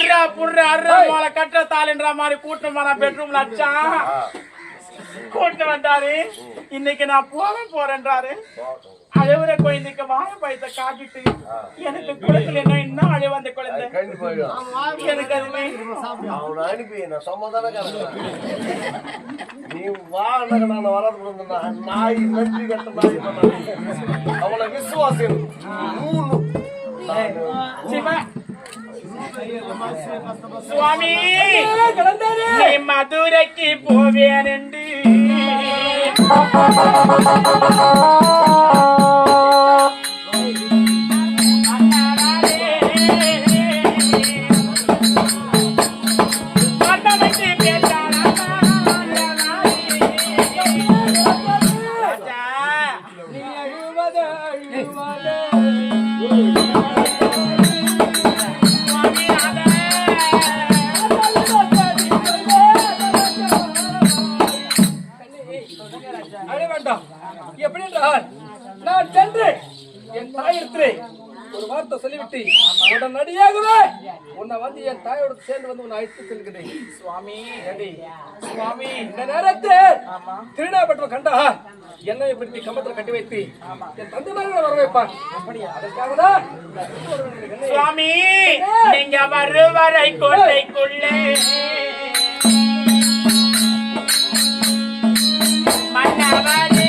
அர்ரா புர்ரா அர்ரா மால கட்ட தாளின்ற மாதிரி கூட்டம் வர பெட்ரூம்ல அச்சா கூட்டு வந்தாரு. இன்னைக்கு நான் போறேன்றாரு. அழுவுற குழந்தைக்கு வாழ பயத்தை காட்டிட்டு எனக்கு குழந்தைல என்ன அழுவ அந்த குழந்தை எனக்கு அதுமே அவனை அனுப்பி நான் சமாதானம் நீ வாழ வளர்ந்து நாய் நன்றி கட்ட நாய் அவளை விசுவாசம் சுவாமி மதுரைக்கு போவேன் என்று எப்படி என்றால் நான் சென்று என் தாயிற்கு ஒரு வார்த்தை சொல்லிவிட்டு உடனடியாகவே உன்னை வந்து என் தாயோடு சேர்ந்து வந்து உன்னை அழைத்து செல்கிறேன். சுவாமி சுவாமி இந்த நேரத்தில் திருடா பெற்ற கண்டா என்னை பிடித்து கம்பத்தில் கட்டி வைத்து என் தந்தைமார்களை வர வைப்பான். அதற்காக தான் சுவாமி நீங்க வருவரை கோட்டைக்குள்ளே மன்னவரே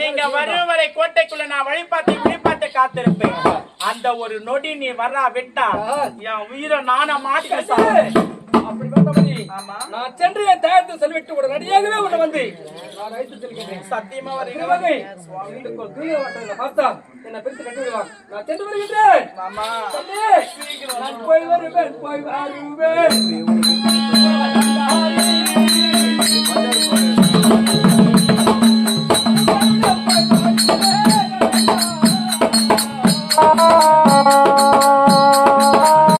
நீங்க வருவரை கோட்டைக்குள்ள நான் வழிபார்த்து காத்திருப்பேன். அந்த ஒரு நொடி நீ வரா விட்டா என் உயிரை நானா மாட்டேன். அப்படி வேண்டாமதி நான் சென்று என் தாயத்தை சொல்லிவிட்டு உடனடியாகவே உன்னை வந்து நான் அழைத்து செல்கிறேன். சத்தியமா வரீங்க பார்த்தா என்னை பிரித்து கட்டி விடுவான். நான் சென்று வருகின்றேன். நான் போய் வருவேன் போய் வருவேன்.